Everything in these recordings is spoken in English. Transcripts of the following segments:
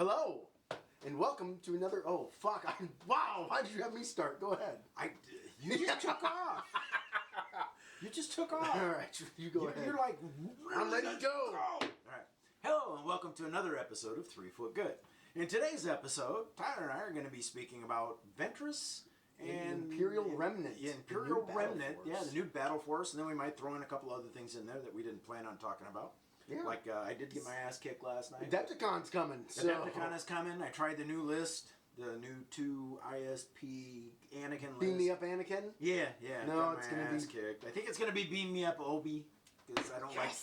Hello, and welcome to another. Oh fuck! Wow! Why did you have me start? Go ahead. You just took off. You just took off. All right, you go ahead. You're like, I'm ready to go. All right. Hello, and welcome to another episode of 3 Foot Good. In today's episode, Tyler and I are going to be speaking about Ventress and Imperial Remnant. Yeah, Imperial Remnant. Yeah, the new Battle Force, and then we might throw in a couple other things in there that we didn't plan on talking about. Yeah. Like I did get my ass kicked last night. Adepticon's coming. Adepticon is coming. I tried the new list, the new 2 ISP Anakin list. Beam me up, Anakin. Yeah. No, got it's my gonna ass be kicked. I think it's gonna be Beam Me Up Obi because I don't like.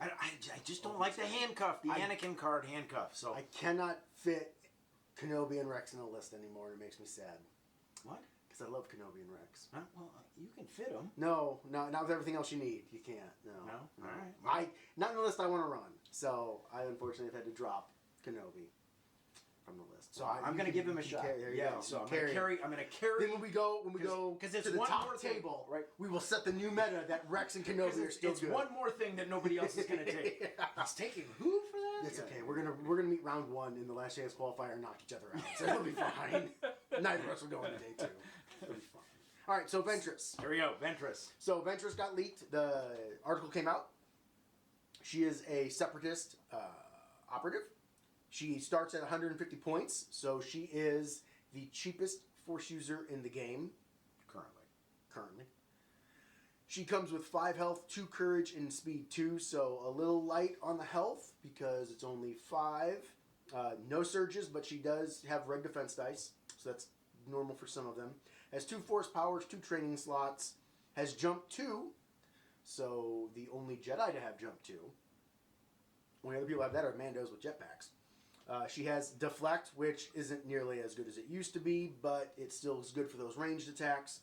I just don't like the handcuff, the Anakin card handcuff. So I cannot fit Kenobi and Rex in a list anymore. And it makes me sad. What? Because I love Kenobi and Rex. Huh? Well, you can fit them. No, not with everything else you need. You can't. No. No. All right. Not in the list I want to run. So I unfortunately have had to drop Kenobi from the list. So I'm going to give him a shot. There you go. So I'm going to carry. Then when we go because it's to the one top more table, thing, right? We will set the new meta that Rex and Kenobi are still it's good. one more thing that nobody else is going to take. Yeah. He's taking who for that? It's okay. We're gonna meet round 1 in the last chance qualifier and knock each other out. So it'll be fine. Neither of us will go into day 2. It'll be fine. All right. So Ventress. Here we go. Ventress. So Ventress got leaked. The article came out. She is a separatist operative. She starts at 150 points, so she is the cheapest Force user in the game. Currently. She comes with 5 health, 2 courage, and speed 2, so a little light on the health because it's only 5. No surges, but she does have reg defense dice, so that's normal for some of them. Has 2 force powers, 2 training slots. Has jump 2, so the only Jedi to have jump 2. Only other people have that are Mandos with jetpacks. She has deflect, which isn't nearly as good as it used to be, but it still is good for those ranged attacks.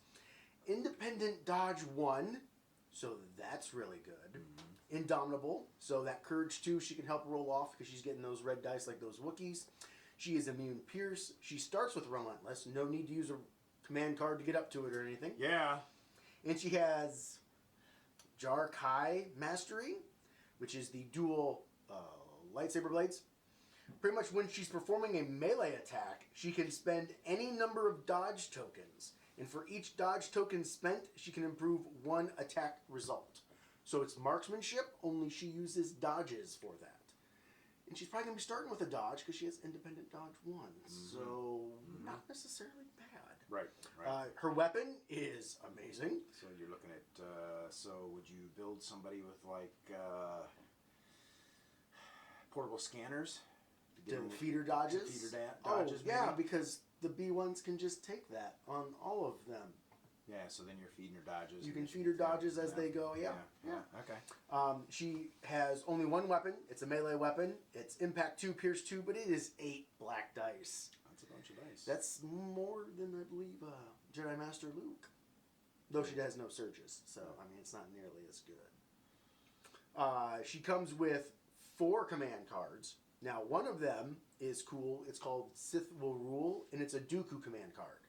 Independent dodge 1, so that's really good. Mm-hmm. Indomitable, so that courage 2 she can help roll off because she's getting those red dice like those Wookiees. She is immune pierce. She starts with relentless. No need to use a command card to get up to it or anything. Yeah. And she has Jar Kai mastery, which is the dual lightsaber blades. Pretty much when she's performing a melee attack, she can spend any number of dodge tokens. And for each dodge token spent, she can improve 1 attack result. So it's marksmanship, only she uses dodges for that. And she's probably going to be starting with a dodge because she has independent dodge 1. Mm-hmm. So not necessarily bad. Right. Her weapon is amazing. So you're looking at, so would you build somebody with like portable scanners? Feeder dodges? Dodges, yeah, maybe? because the B1s can just take that on all of them. Yeah, so then you're feeding her dodges. You can feed her dodges as they go, yeah. Okay. She has only 1 weapon. It's a melee weapon. It's impact 2, pierce 2, but it is 8 black dice. That's a bunch of dice. That's more than, I believe, Jedi Master Luke. Though she has no surges, so, I mean, it's not nearly as good. She comes with 4 command cards. Now, one of them is cool. It's called Sith Will Rule, and it's a Dooku command card.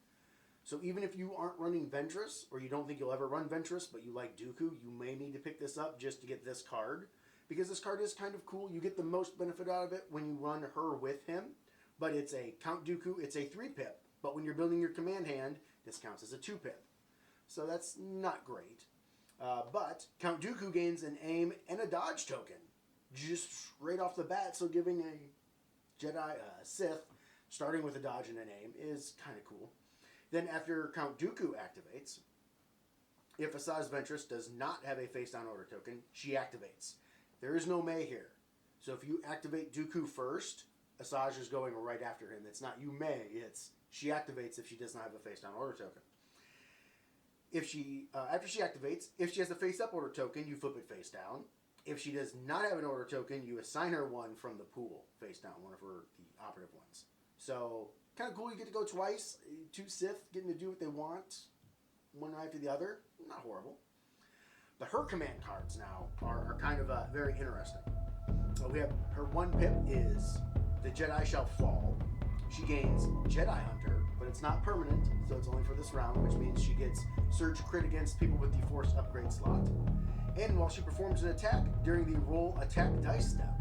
So even if you aren't running Ventress, or you don't think you'll ever run Ventress, but you like Dooku, you may need to pick this up just to get this card. Because this card is kind of cool. You get the most benefit out of it when you run her with him. But it's a Count Dooku. It's a 3-pip. But when you're building your command hand, this counts as a 2-pip. So that's not great. But Count Dooku gains an aim and a dodge token. Just right off the bat, so giving a Jedi Sith starting with a dodge and an aim is kind of cool. Then after Count Dooku activates, if Asajj Ventress does not have a face down order token, she activates. There is no May here. So if you activate Dooku first, Asajj is going right after him. It's not you May, it's she activates if she does not have a face down order token. If she after she activates, if she has a face up order token, you flip it face down. If she does not have an order token, you assign her one from the pool, face down, one of the operative ones. So, kind of cool, you get to go twice, 2 Sith getting to do what they want, one after the other, not horrible. But her command cards now are kind of very interesting. We have her 1-pip is, the Jedi shall fall. She gains Jedi Hunter, but it's not permanent, so it's only for this round, which means she gets Surge Crit against people with the Force upgrade slot. And while she performs an attack during the roll attack dice step,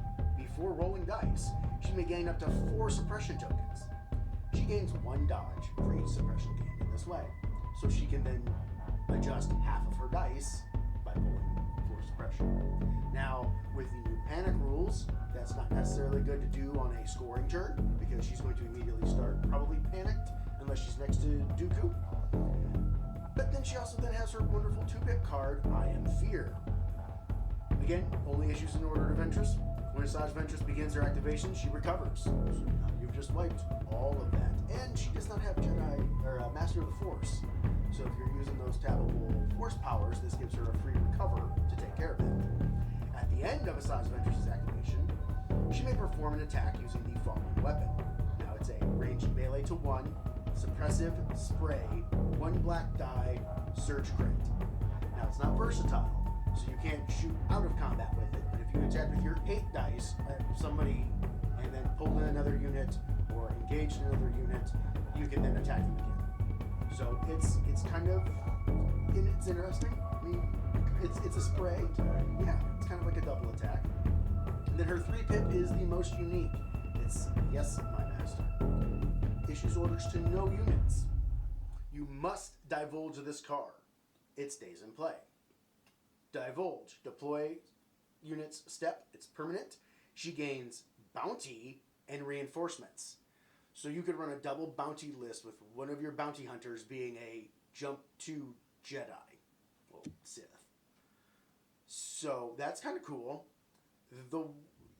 4 rolling dice, she may gain up to 4 suppression tokens. She gains 1 dodge for each suppression gained in this way, so she can then adjust half of her dice by pulling 4 suppression. Now, with the new panic rules, that's not necessarily good to do on a scoring turn, because she's going to immediately start probably panicked, unless she's next to Dooku. But then she also then has her wonderful 2-bit card, I Am Fear. Again, only issues in order of Ventress. When Asajj Ventress begins her activation, she recovers. So now you've just wiped all of that. And she does not have Jedi or Master of the Force. So if you're using those tappable Force powers, this gives her a free recover to take care of it. At the end of Asajj Ventress' activation, she may perform an attack using the following weapon. Now it's a ranged melee to 1, suppressive spray, 1 black die, surge crit. Now it's not versatile, so you can't shoot out of combat with it, but if you attack with your 8 dice at somebody and then pull in another unit or engage another unit, you can then attack them again. So it's kind of, it's interesting. I mean, it's a spray. Yeah, it's kind of like a double attack. And then her 3-pip is the most unique. It's, yes, my master. Issues orders to no units. You must divulge this card. It stays in play. Divulge. Deploy units step. It's permanent. She gains bounty and reinforcements. So you could run a double bounty list with one of your bounty hunters being a jump to Jedi. Well, Sith. So that's kind of cool.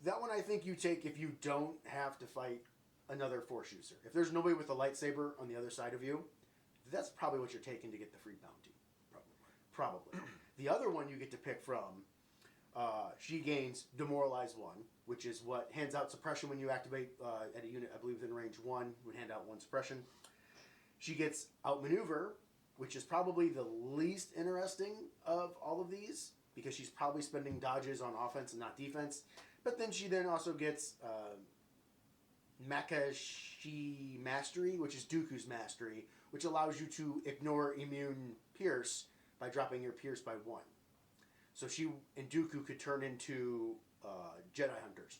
That one I think you take if you don't have to fight another Force user. If there's nobody with a lightsaber on the other side of you, that's probably what you're taking to get the free bounty. Probably. The other one you get to pick from, she gains Demoralize 1, which is what hands out suppression when you activate at a unit, I believe in range 1, would hand out 1 suppression. She gets Outmaneuver, which is probably the least interesting of all of these, because she's probably spending dodges on offense and not defense. But then she then also gets Makashi Mastery, which is Dooku's Mastery, which allows you to ignore immune Pierce by dropping your Pierce by 1. So she and Dooku could turn into Jedi Hunters.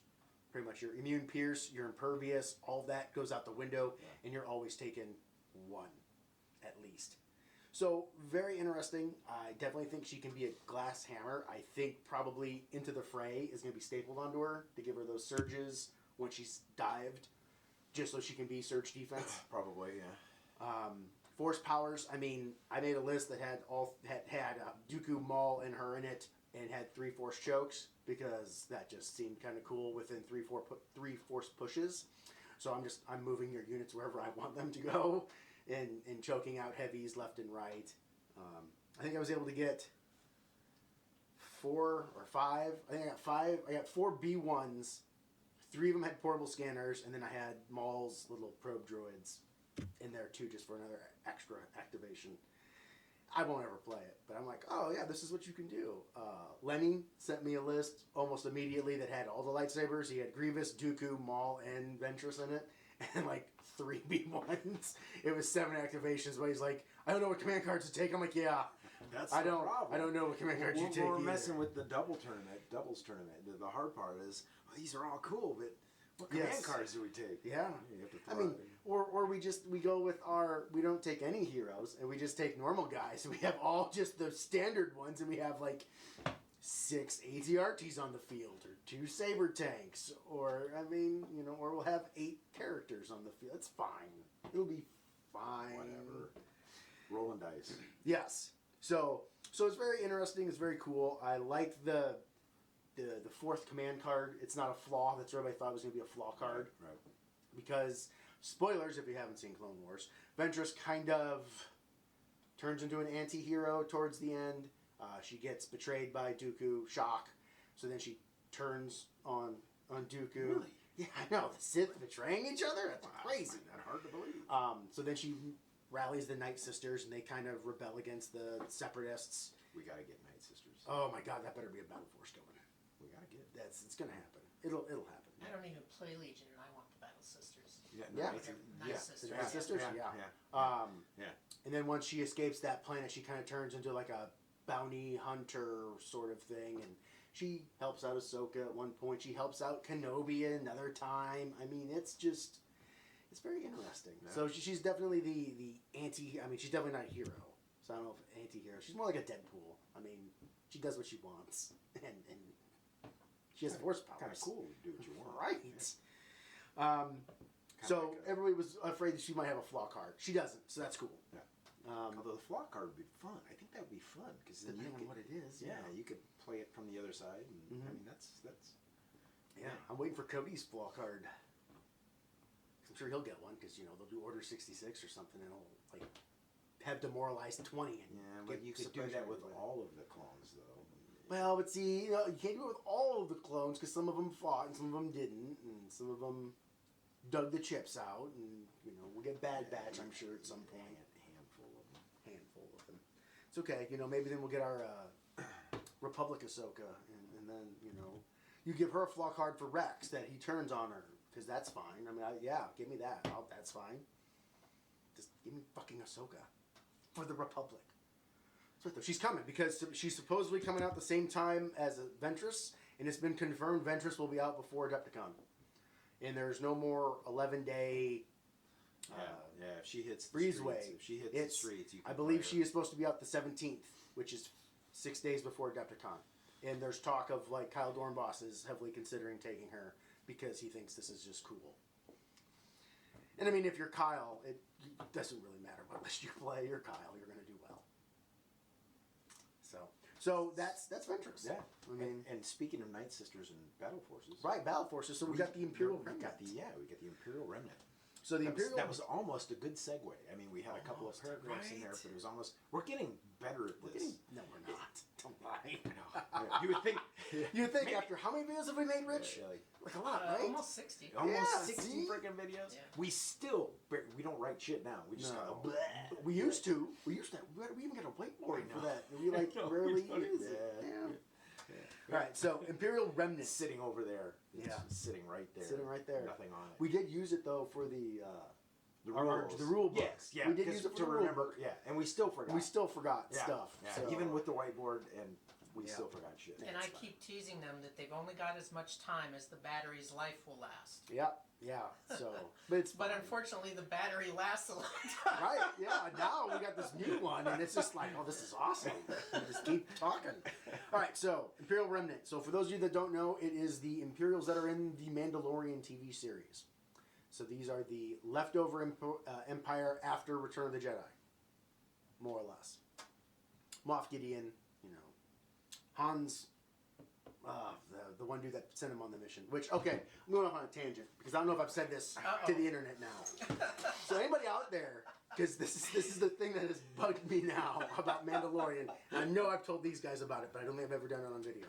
Pretty much your immune Pierce, your impervious, all that goes out the window, and you're always taking 1, at least. So, very interesting. I definitely think she can be a glass hammer. I think probably Into the Fray is going to be stapled onto her to give her those surges when she's dived, just so she can be surge defense. Probably, yeah. Force powers. I mean, I made a list that had Dooku, Maul, and her in it, and had 3 Force chokes because that just seemed kind of cool within 3 Force pushes. So I'm moving your units wherever I want them to go, and choking out heavies left and right. I think I was able to get 4 or 5. I think I got 5. I got 4 B1s. 3 of them had portable scanners, and then I had Maul's little probe droids in there too, just for another extra activation. I won't ever play it, but I'm like, oh yeah, this is what you can do. Lenny sent me a list almost immediately that had all the lightsabers. He had Grievous, Dooku, Maul, and Ventress in it, and like 3 B1s. It was 7 activations, but he's like, I don't know what command cards to take. I'm like, yeah, I don't know what command cards you take. We're messing with the doubles tournament. The hard part is, these are all cool, but what command cards do we take? Yeah. You have to I mean, or we go with we don't take any heroes, and we just take normal guys. We have all just the standard ones, and we have like 6 ATRTs on the field, or 2 saber tanks, or or we'll have 8 characters on the field. It's fine. It'll be fine. Whatever. Rolling dice. Yes. So it's very interesting. It's very cool. I like the 4th command card. It's not a flaw. That's what everybody thought was going to be a flaw card. Right. Because, spoilers if you haven't seen Clone Wars, Ventress kind of turns into an anti-hero towards the end. She gets betrayed by Dooku, shock. So then she turns on Dooku. Really? Yeah, I know. The Sith betraying each other? That's crazy. That's hard to believe. So then she rallies the Night Sisters, and they kind of rebel against the Separatists. We got to get Night Sisters. Oh my God, that better be a Battle Force going. We got to get it. It's going to happen. It'll happen. I don't even play Legion, and I want the Battle Sisters. Yeah. Nice Sisters. Night Sisters? Yeah. And then once she escapes that planet, she kind of turns into like a bounty hunter sort of thing, and She helps out Ahsoka at one point. She helps out Kenobi at another time. I mean, it's very interesting. Yeah. So she's definitely the anti. I mean, she's definitely not a hero. So I don't know if anti-hero. She's more like a Deadpool. I mean, she does what she wants, and she has force powers. Kind of cool to do what you want. Right. Yeah. So everybody was afraid that she might have a flaw card. She doesn't, so that's cool. Yeah. Although the flaw card would be fun. I think that would be fun because then Depending you on could, what it is. yeah, you could play it from the other side. And, I mean, that's. Yeah, I'm waiting for Cody's flaw card. I'm sure he'll get one because they'll do Order 66 or something, and he'll like have demoralized 20. And Yeah, but you could do suppression that with everybody. all of the clones, though. Well, but see, you can't do it with all of the clones because some of them fought and some of them didn't, and some of them dug the chips out, and we'll get Bad Batch, I'm sure, at some point. Handful of them. It's okay, maybe then we'll get our Republic Ahsoka, and then you give her a flaw card for Rex that he turns on her because that's fine. I mean, give me that. That's fine. Just give me fucking Ahsoka for the Republic. That's right, though. She's coming because she's supposedly coming out the same time as Ventress, and it's been confirmed Ventress will be out before Adepticon. And there's no more 11-day. If she hits the Breezeway. streets, if she hits the streets, you can I believe play she is supposed to be out the 17th, which is 6 days before Adepticon. And there's talk of like Kyle Dornbos is heavily considering taking her because he thinks this is just cool. And I mean, if you're Kyle, it doesn't really matter what list you play. You're Kyle. You're going to do well. So that's Ventress. Yeah, I mean, and speaking of Night Sisters and Battle Forces, right, Battle Forces. So we got the Imperial Remnant. we got the Imperial Remnant. So the That was almost a good segue. I mean, we had a couple of paragraphs in there, but it was almost. We're getting better at this. No, we're not. Don't lie. Yeah, you would think. You would think Maybe. after how many videos have we made, Rich? Yeah, Like a lot, right? Almost 60. almost Yeah, 60 see? freaking videos. Yeah. We don't write shit down. We just No. go. Bleh. We used to. We even got a whiteboard for that. And we like know, rarely we don't use even- it. yeah. Yeah. All right. So Imperial Remnant Sitting over there. It's Yeah. sitting right there. sitting right there. Nothing on it. We did use it though for the rules. the rule book. Yes, yeah. We did 'cause use it for to the rule remember. book. Yeah, and we still forgot. We still forgot Yeah, stuff. Yeah, So. even with the whiteboard, and we Yeah. still forgot shit. And I keep teasing them that they've only got as much time as the battery's life will last. Yeah. So, but it's But fine. unfortunately, the battery lasts a long time. Right, yeah. Now we got this new one, and it's just like, oh, this is awesome. We just keep talking. All right, so Imperial Remnant. So for those of you that don't know, it is the Imperials that are in the Mandalorian TV series. So these are the leftover Empire after Return of the Jedi, more or less. Moff Gideon, Hans. The one dude that sent him on the mission. Which, okay, I'm going off on a tangent because I don't know if I've said this to the internet now. So anybody out there, because this is the thing that has bugged me now about Mandalorian. And I know I've told these guys about it, but I don't think I've ever done it on video.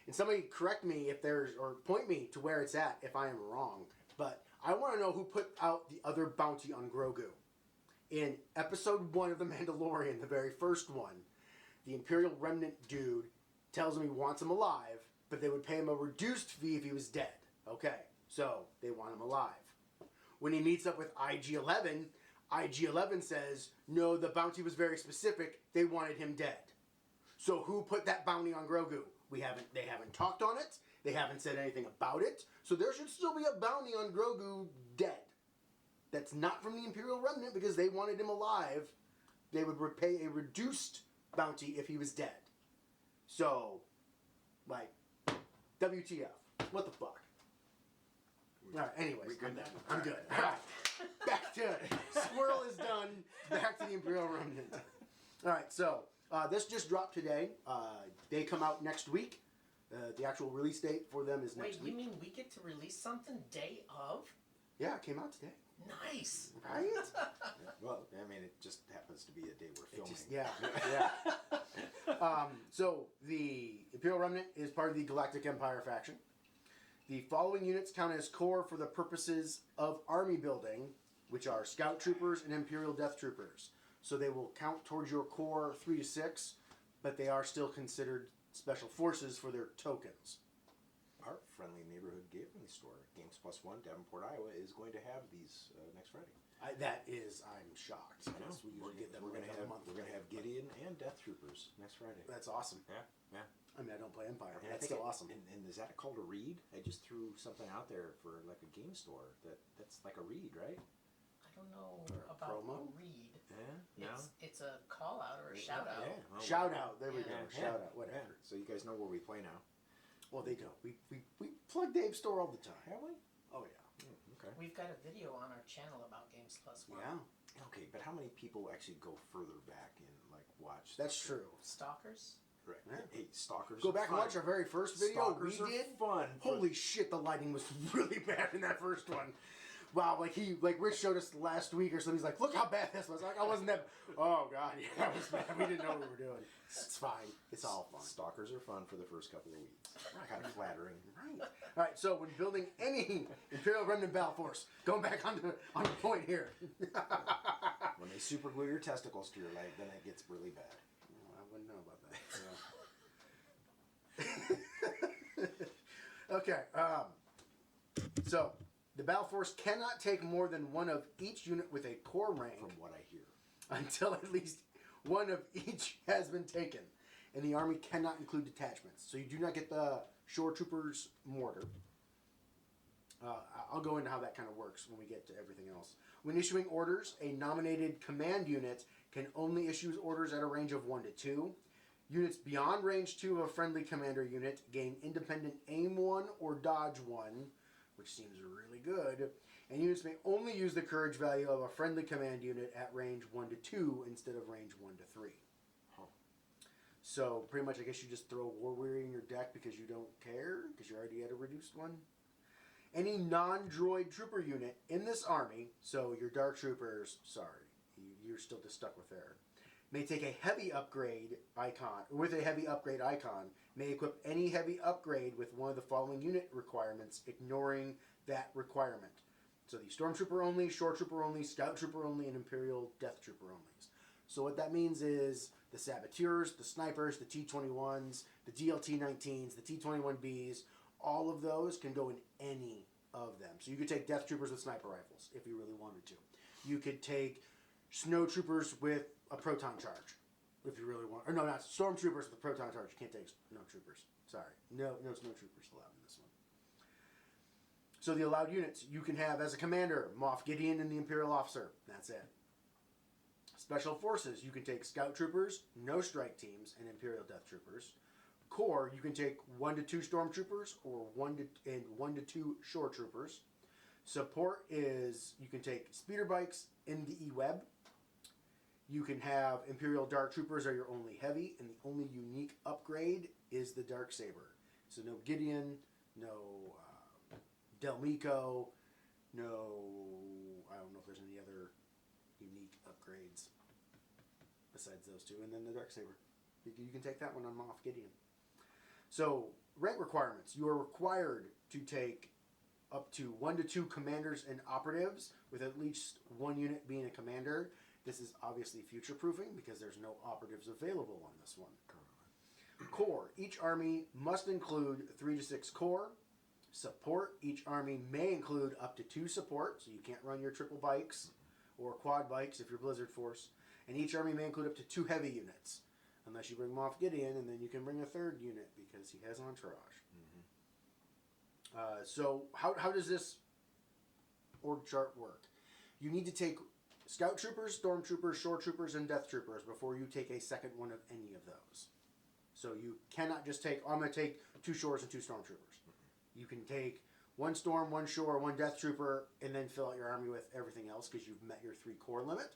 And somebody correct me if there's, or point me to where it's at if I am wrong. But I want to know who put out the other bounty on Grogu. In episode 1 of The Mandalorian, the very first one, the Imperial Remnant dude tells him he wants him alive, but they would pay him a reduced fee if he was dead. Okay, so they want him alive. When he meets up with IG-11, IG-11 says, no, the bounty was very specific. They wanted him dead. So who put that bounty on Grogu? They haven't talked on it. They haven't said anything about it. So there should still be a bounty on Grogu dead. That's not from the Imperial Remnant because they wanted him alive. They would repay a reduced bounty if he was dead. So, like, WTF? What the fuck? All right, anyways, I'm good. All right, back to it. Squirrel is done. Back to the Imperial Remnant. All right, so this just dropped today. They come out next week. The actual release date for them is next Wait, week. you mean we get to release something day of? Yeah, it came out today. Nice. Right? Well, I mean, it just happens to be a day we're filming. So the Imperial Remnant is part of the Galactic Empire faction. The following units count as core for the purposes of army building, which are Scout Troopers and Imperial Death Troopers. So they will count towards your core 3 to 6, but they are still considered special forces for their tokens. Our friendly neighborhood gaming store, Games Plus One, Davenport, Iowa, is going to have these next Friday. I'm shocked. I know. Because we usually get them We're like gonna a have month. Gideon and Death Troopers next Friday. That's awesome. Yeah. I mean, I don't play Empire, but And I that's think still awesome. And is that called a read? I just threw something out there for like a game store that's like a read, right? I don't know Or a about promo? a read. Yeah. No. It's a call out or a shout out. Yeah. Well, Shout out. There we go. Yeah. Shout out. Yeah. Whatever. So you guys know where we play now. Well, they do. We plug Dave's store all the time. Have we? Oh, yeah. Okay. We've got a video on our channel about Games Plus One. Yeah. Okay, but how many people actually go further back and like watch? That's stuff? true. Stalkers. Right. Yeah. Hey, stalkers. Go are back and fun. watch our very first video Stalkers we are did. fun. Holy shit, the lighting was really bad in that first one. Wow, like Rich showed us last week or something. He's like, look how bad this was. Like, I wasn't that. Oh god, yeah, that was bad. We didn't know what we were doing. It's fine. It's all fun. Stalkers are fun for the first couple of weeks. Kind of flattering. Right. All right. So when building any Imperial Remnant Battle Force, going back on the point here. When they super glue your testicles to your leg, then it gets really bad. I wouldn't know about that. So. Okay. So the Battle Force cannot take more than one of each unit with a core rank From what I hear. until at least one of each has been taken. And the army cannot include detachments. So you do not get the Shore Troopers mortar. I'll go into how that kind of works when we get to everything else. When issuing orders, a nominated command unit can only issue orders at a range of 1 to 2. Units beyond range 2 of a friendly commander unit gain independent aim 1 or dodge 1, which seems really good. And units may only use the courage value of a friendly command unit at range 1 to 2 instead of range 1 to 3. Huh. So pretty much I guess you just throw War Weary in your deck because you don't care, because you already had a reduced one. Any non-droid trooper unit in this army, so your Dark Troopers, sorry, you're still just stuck with there, may take a heavy upgrade icon, with a heavy upgrade icon, may equip any heavy upgrade with one of the following unit requirements, ignoring that requirement. So the Stormtrooper only, Shore Trooper only, Scout Trooper only, and Imperial Death Trooper only. So what that means is the Saboteurs, the Snipers, the T-21s, the DLT-19s, the T-21Bs, all of those can go in any of them. So you could take Death Troopers with sniper rifles if you really wanted to. You could take Snow Troopers with a proton charge if you really want. Or no, not Stormtroopers with a proton charge. You can't take Snow Troopers. Sorry. No Snow Troopers allowed in this one. So the allowed units you can have as a commander, Moff Gideon and the Imperial Officer. That's it. Special Forces, you can take Scout Troopers, no strike teams, and Imperial Death Troopers. Core, you can take 1 to 2 Stormtroopers or 1 to 2 Shore Troopers. Support is you can take speeder bikes in the E-Web. You can have Imperial Dark Troopers are your only heavy, and the only unique upgrade is the Dark Saber. So no Gideon, no Delmico, no, I don't know if there's any other unique upgrades besides those two, and then the Dark Saber. You can take that one on Moff Gideon. So, rank requirements. You are required to take up to 1 to 2 commanders and operatives, with at least one unit being a commander. This is obviously future-proofing because there's no operatives available on this one. Core. Each army must include 3 to 6 core. Support. Each army may include up to 2 support, so you can't run your triple bikes or quad bikes if you're Blizzard Force. And each army may include up to 2 heavy units. Unless you bring Moff Gideon, and then you can bring a 3rd unit because he has entourage. Mm-hmm. So how does this org chart work? You need to take Scout Troopers, Stormtroopers, Shore Troopers, and Death Troopers before you take a second one of any of those. So you cannot just take, I'm going to take 2 Shores and 2 Stormtroopers. You can take 1 Storm, 1 Shore, 1 Death Trooper, and then fill out your army with everything else because you've met your 3 core limit.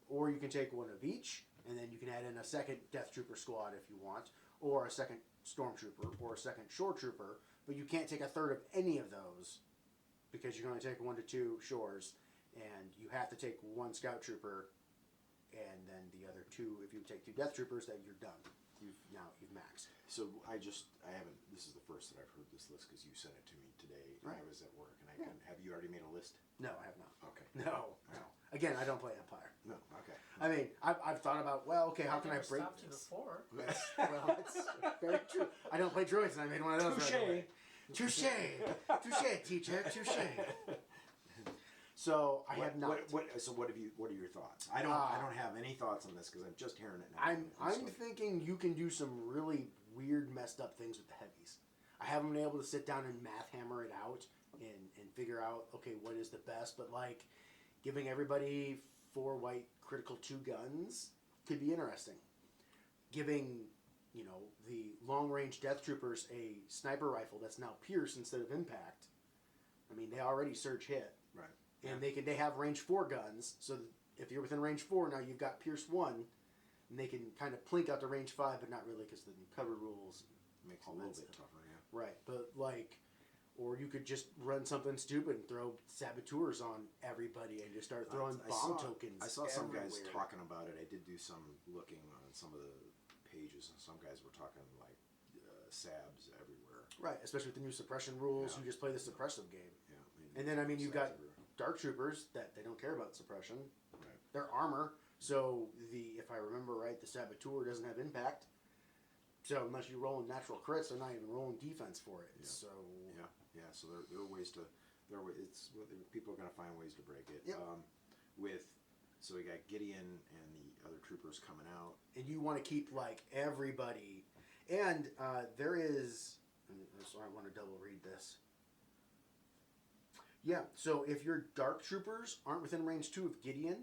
Or you can take 1 of each, and then you can add in a second Death Trooper squad if you want, or a second Stormtrooper, or a second Shore Trooper, but you can't take a 3rd of any of those because you're going to take 1 to 2 Shores, and you have to take 1 Scout Trooper, and then the other 2, if you take 2 Death Troopers, then you're done. You've maxed. So I haven't, this is the first that I've heard this list because you sent it to me today. Right. I was at work, and I couldn't, have you already made a list? No, I have not. Okay. No. Again, I don't play Empire. No, okay. I mean, I've thought about, well, okay, how can I break stopped you this? before. Well, that's very true. I don't play droids, and I made one of those. Right away. Touche, teacher, touche. So I have not. So what are your thoughts? I don't have any thoughts on this because I'm just hearing it now. I'm thinking you can do some really weird, messed up things with the heavies. I haven't been able to sit down and math hammer it out and figure out, okay, what is the best. But, like, giving everybody 4 white critical 2 guns could be interesting. Giving, you know, the long-range Death Troopers a sniper rifle that's now pierce instead of impact. I mean, they already surge hit. Right. And they have range 4 guns, so if you're within range 4, now you've got pierce 1, and they can kind of plink out to range 5, but not really because the cover rules Makes it a little bit tougher, yeah. Right, but like, or you could just run something stupid and throw saboteurs on everybody and just start throwing bomb tokens. I saw some everywhere. guys talking about it. I did do some looking on some of the pages, and some guys were talking like sabs everywhere. Right, especially with the new suppression rules. Yeah. You just play the suppressive game. Yeah. And then, I mean, you've sabs got everywhere. Dark Troopers that they don't care about suppression. Right. They're armor, so if I remember right, the saboteur doesn't have impact. So unless you roll in natural crits, they're not even rolling defense for it. Yeah. So Yeah. So there are ways to people are going to find ways to break it. Yep. So we got Gideon and the other troopers coming out. and you want to keep like everybody, and there is. So I want to double read this. Yeah, so if your Dark Troopers aren't within range 2 of Gideon,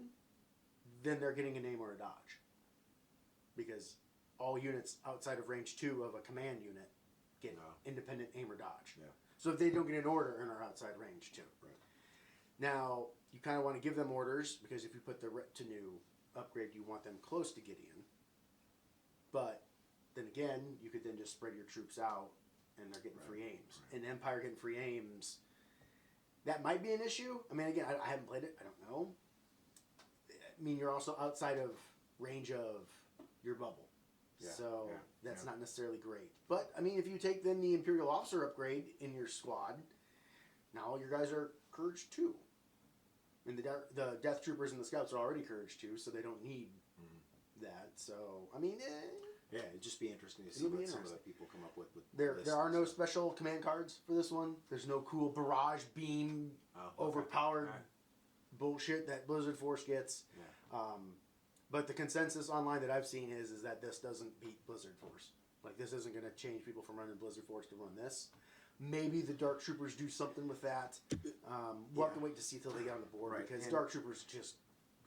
then they're getting a name or a dodge. Because all units outside of range 2 of a command unit get independent aim or dodge. Yeah. So if they don't get an order and are outside range 2. Right. Now, you kind of want to give them orders, because if you put the retinue upgrade, you want them close to Gideon. But then again, you could then just spread your troops out, and they're getting free aims. Right. And Empire getting free aims, that might be an issue. I mean, again, I haven't played it. I don't know. I mean, you're also outside of range of your bubble. Yeah, So yeah, that's yeah. not necessarily great. But, I mean, if you take then the Imperial Officer upgrade in your squad, now all your guys are Courage 2. And the Death Troopers and the Scouts are already Courage 2, so they don't need that. So, I mean, Yeah, it'd just be interesting to see It'll be what some of the interesting. people come up with there lists are and no stuff. special command cards for this one. There's no cool barrage beam, Oh, okay. overpowered Alright. bullshit that Blizzard Force gets. Yeah. But the consensus online that I've seen is that this doesn't beat Blizzard Force. Like, this isn't going to change people from running Blizzard Force to run this. Maybe the Dark Troopers do something with that. We'll have to wait to see till they get on the board, Right, because and- Dark Troopers just,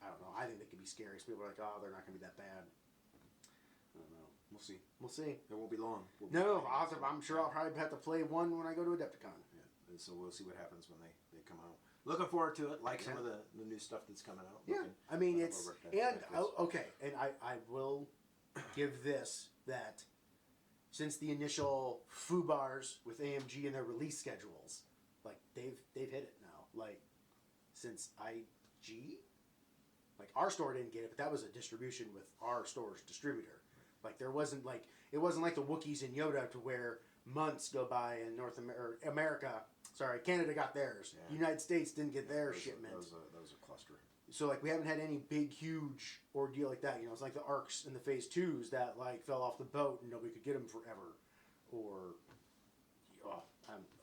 I don't know, I think they could be scary. So people are like, oh, they're not going to be that bad. I don't know. We'll see. We'll see. It won't be long. We'll be No, playing it, I'm sure I'll probably have to play one when I go to Adepticon. Yeah, and so we'll see what happens when they come out. Looking forward to it. Like some Yeah. of the new stuff that's coming out. Yeah, Looking- I mean, looking it's, forward to and, that. okay, and I will give this, that since the initial FUBARs with AMG and their release schedules, like, they've hit it now. Like, since IG, like, our store didn't get it, but that was a distribution with our store's distributor. Like, it wasn't like the Wookiees and Yoda, to where months go by in Canada got theirs. Yeah. United States didn't get their That was shipment. that was a cluster. So, like, we haven't had any big, huge ordeal like that. You know, it's like the ARCs and the Phase 2s that, like, fell off the boat and nobody could get them forever. Or,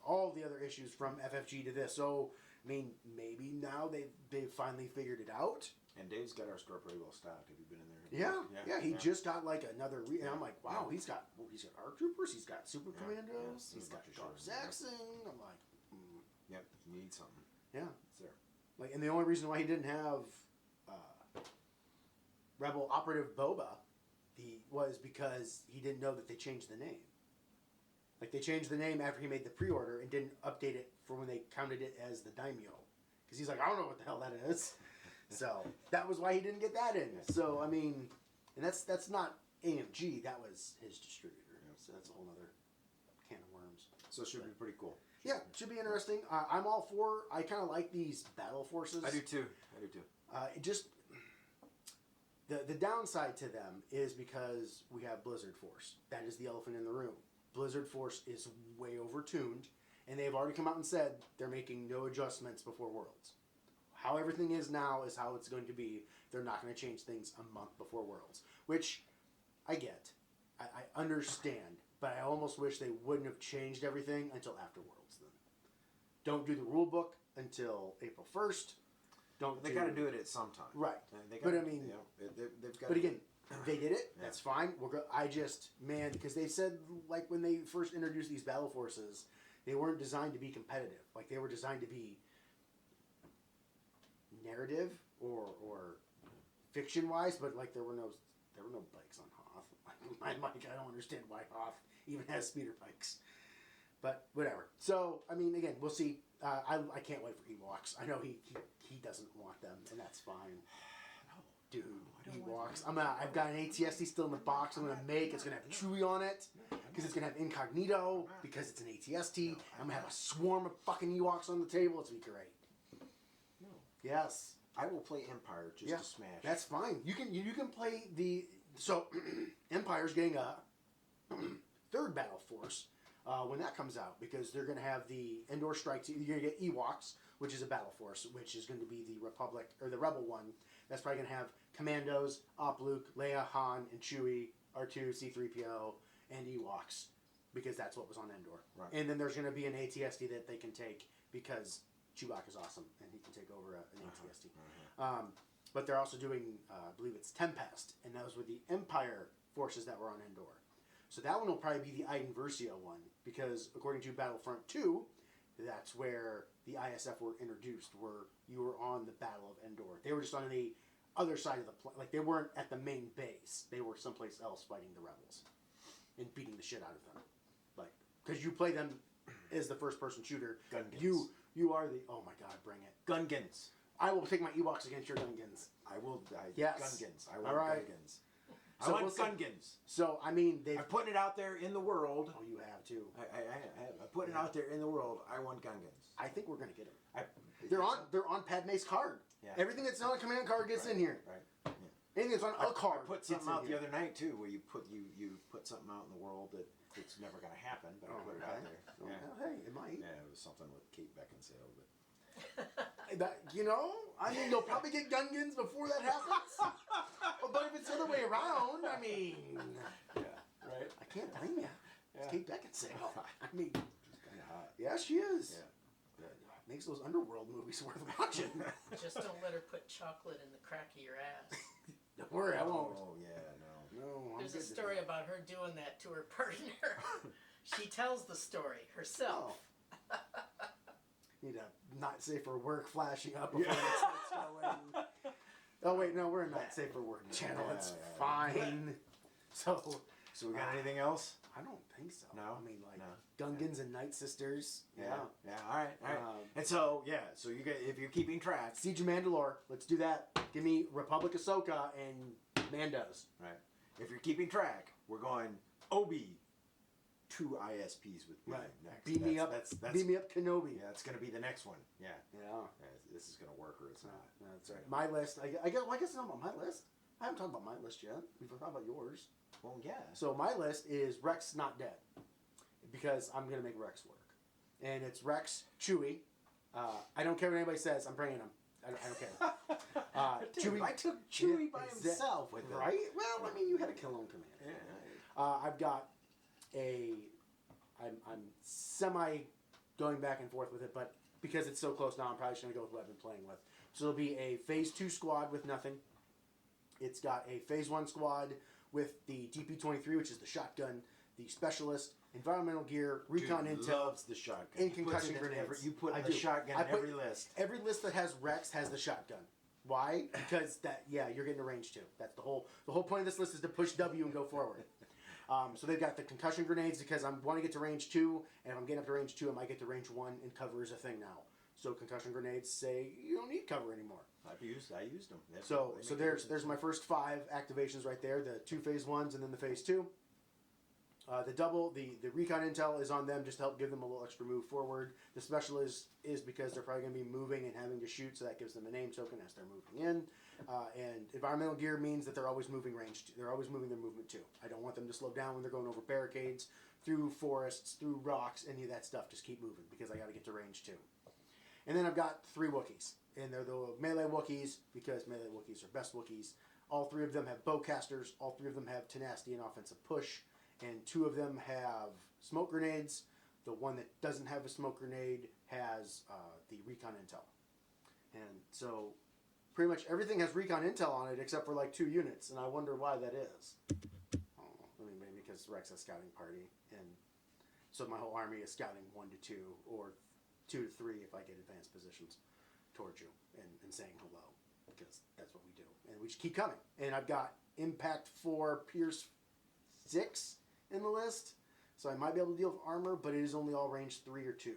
all the other issues from FFG to this. So, I mean, maybe now they've finally figured it out. And Dave's got our store pretty well stocked. Have you been in there? Yeah. He just got, like, another... and I'm like, wow, Yeah. he's got ARC Troopers, he's got Super Yeah, Commandos, yeah. he's A got bunch of Dark shit in there. Saxon. I'm like, Yep, you need something. yeah. It's there. Like, and the only reason why he didn't have Rebel Operative Boba was because he didn't know that they changed the name. Like, they changed the name after he made the pre-order and didn't update it for when they counted it as the Daimyo. Because he's like, I don't know what the hell that is. So, that was why he didn't get that in. So, I mean, and that's not AMG, that was his distributor. So that's a whole other can of worms. So it should be pretty cool. Yeah, should be interesting. I'm all for, I kind of like these battle forces. I do too. It just, the downside to them is because we have Blizzard Force. That is the elephant in the room. Blizzard Force is way overtuned, and they've already come out and said they're making no adjustments before Worlds. How everything is now is how it's going to be. They're not going to change things a month before Worlds, which I get. I understand, but I almost wish they wouldn't have changed everything until after Worlds then. Don't do the rule book until April 1st. They got to do it at some time. Right. They But, gotta, I mean- they've got. But again, They did it. Yeah. That's fine. Because they said, like, when they first introduced these battle forces, they weren't designed to be competitive. Like, they were designed to be narrative or fiction-wise, but, like, there were no bikes on Hoth. I don't understand why Hoth even has speeder bikes. But whatever. So, I mean, again, we'll see. I can't wait for Ewoks. I know he doesn't want them, and that's fine. Dude, Ewoks. I've got an ATST still in the box I'm going to make. It's going to have Chewie on it, because it's going to have Incognito, because it's an ATST. I'm going to have a swarm of fucking Ewoks on the table. It's going to be great. No. Yes. I will play Empire just to smash. That's fine. You can play the... So, Empire's getting a third battle force when that comes out, because they're going to have the Endor Strike Team. You're going to get Ewoks, which is a battle force, which is going to be the Republic, or the Rebel one. That's probably going to have Commandos, Op Luke, Leia, Han, and Chewie, R2, C-3PO, and Ewoks, because that's what was on Endor. Right. And then there's going to be an ATST that they can take, because Chewbacca's awesome, and he can take over an ATST. But they're also doing, I believe it's Tempest, and those were the Empire forces that were on Endor. So that one will probably be the Iden Versio one, because according to Battlefront 2, that's where the ISF were introduced, where you were on the Battle of Endor. They were just on the other side of the like they weren't at the main base. They were someplace else fighting the rebels and beating the shit out of them. Like, because you play them as the first-person shooter. Gungans. You are the... Oh my god, bring it. Gungans. I will take my Ewoks against your Gungans. I will... Yes. Gungans. I want All right. Gungans. So I want we'll see. Gungans. So, I mean, they've... I'm putting it out there in the world. Oh, you have too. I'm putting it out there in the world. I want Gungans. I think we're going to get them. They're on Padme's card. Yeah. Everything that's on a command card gets in here. Right. Yeah. Anything that's on a card I put gets something in out the here. other night too, where you put something out in the world that it's never going to happen, but I put it out there. Oh, Yeah. well, hey, it might. Yeah, it was something with Kate Beckinsale, but I mean, they'll probably get Gungans before that happens. But if it's the other way around, I mean, yeah, right. I can't blame you. It's Yeah. Kate Beckinsale. I mean, She's kind of hot. yeah, she is. Yeah. Makes those underworld movies worth watching. Just don't let her put chocolate in the crack of your ass. Don't worry, I won't. Oh yeah, no. No, I'm There's a good story about her doing that to her partner. She tells the story herself. Need a not safe for work flashing up before it starts going. Oh wait, no, we're a not safe for work channel. Yeah, It's yeah. fine. So we got anything else? I don't think so. No? I mean, like No. Gungans and Night Sisters. Yeah. Yeah. All right. And so so you get if you're keeping track, Siege of Mandalore. Let's do that. Give me Republic Ahsoka and Mandos. right? If you're keeping track, we're going Obi. 2 ISPs with me next. Beam me up. That's Beam me up, Kenobi. Yeah, that's going to be the next one. Yeah. Yeah. This is going to work or it's not. That's right. My list. I guess it's not about my list. I haven't talked about my list yet. We've talked about yours. Well, yeah. So my list is Rex not dead, because I'm gonna make Rex work, and it's Rex, Chewie. I don't care what anybody says. I'm bringing him. I don't care. Dude, I took Chewie by himself with him. Right? Well, I mean, you had a kill on command. Yeah. I've got I'm semi going back and forth with it, but because it's so close now, I'm probably just gonna go with what I've been playing with. So it'll be a Phase 2 squad with nothing. It's got a Phase 1 squad with the DP-23, which is the shotgun, the specialist, environmental gear, recon Dude intel, loves the shotgun. and He puts concussion it in grenades. you put I the do. shotgun I in put- every list. Every list that has Rex has the shotgun. Why? Because you're getting a range 2. That's the whole point of this list is to push W and go forward. So they've got the concussion grenades because I want to get to range 2, and if I'm getting up to range 2, I might get to range 1, and cover is a thing now. So concussion grenades say you don't need cover anymore. I used them. So there's my first 5 activations right there. The 2 Phase 1s and then the Phase 2. The recon intel is on them just to help give them a little extra move forward. The special is because they're probably going to be moving and having to shoot, so that gives them a name token as they're moving in. And environmental gear means that they're always moving range. They're always moving their movement too. I don't want them to slow down when they're going over barricades, through forests, through rocks, any of that stuff. Just keep moving because I got to get to range 2. And then I've got 3 Wookiees, and they're the melee Wookiees because melee Wookiees are best Wookiees. All 3 of them have bowcasters. All 3 of them have tenacity and offensive push. And 2 of them have smoke grenades. The one that doesn't have a smoke grenade has the recon intel. And so pretty much everything has recon intel on it except for like 2 units, and I wonder why that is. I mean, maybe because Rex has scouting party, and so my whole army is scouting 1 to 2 or 2 to 3 if I get advanced positions towards you and saying hello, because that's what we do, and we just keep coming. And I've got Impact 4, Pierce 6 in the list, so I might be able to deal with armor, but it is only all range 3 or 2.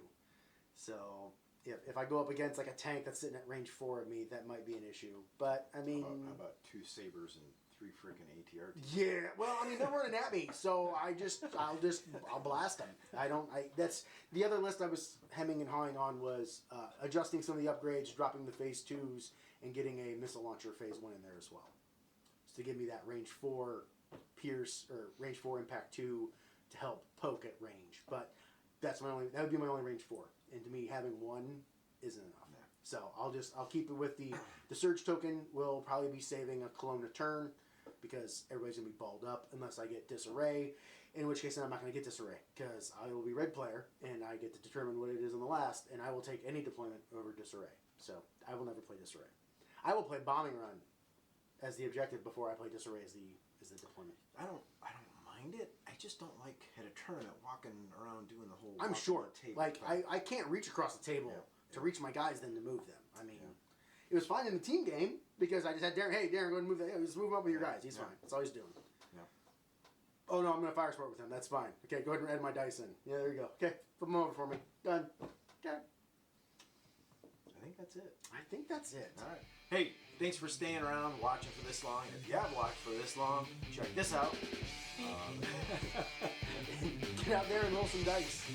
So if I go up against like a tank that's sitting at range 4 of me, that might be an issue. But I mean, how about 2 sabers and 3 freaking ATR? Yeah, well, I mean they're running at me, so I'll blast them. That's the other list I was hemming and hawing on was adjusting some of the upgrades, dropping the phase 2s, and getting a missile launcher phase 1 in there as well, just to give me that range 4 Pierce or range 4 Impact 2 to help poke at range. But that would be my only range 4, and to me having 1 isn't enough. Yeah. So I'll keep it with the surge token. Will probably be saving a clone a turn, because everybody's going to be balled up unless I get disarray, in which case then I'm not going to get disarray, because I will be red player and I get to determine what it is on the last, and I will take any deployment over disarray. So I will never play disarray. I will play bombing run as the objective before I play disarray as the deployment. I don't mind it. I just don't like at a tournament walking around doing the whole. I'm short. Table Like thing. I can't reach across the table to reach my guys, then to move them. I mean, Yeah. it was fine in the team game because I just had Darren. Hey, Darren, go ahead and move that. Just move him up with your guys. He's fine. That's all he's doing. Yeah. Oh no, I'm gonna fire sport with him. That's fine. Okay, go ahead and add my dice in. Yeah, there you go. Okay, flip them over for me. Done. Okay. I think that's it. I think that's it. All right. Hey, thanks for staying around, watching for this long. And if you have watched for this long, check this out. Get out there and roll some dice.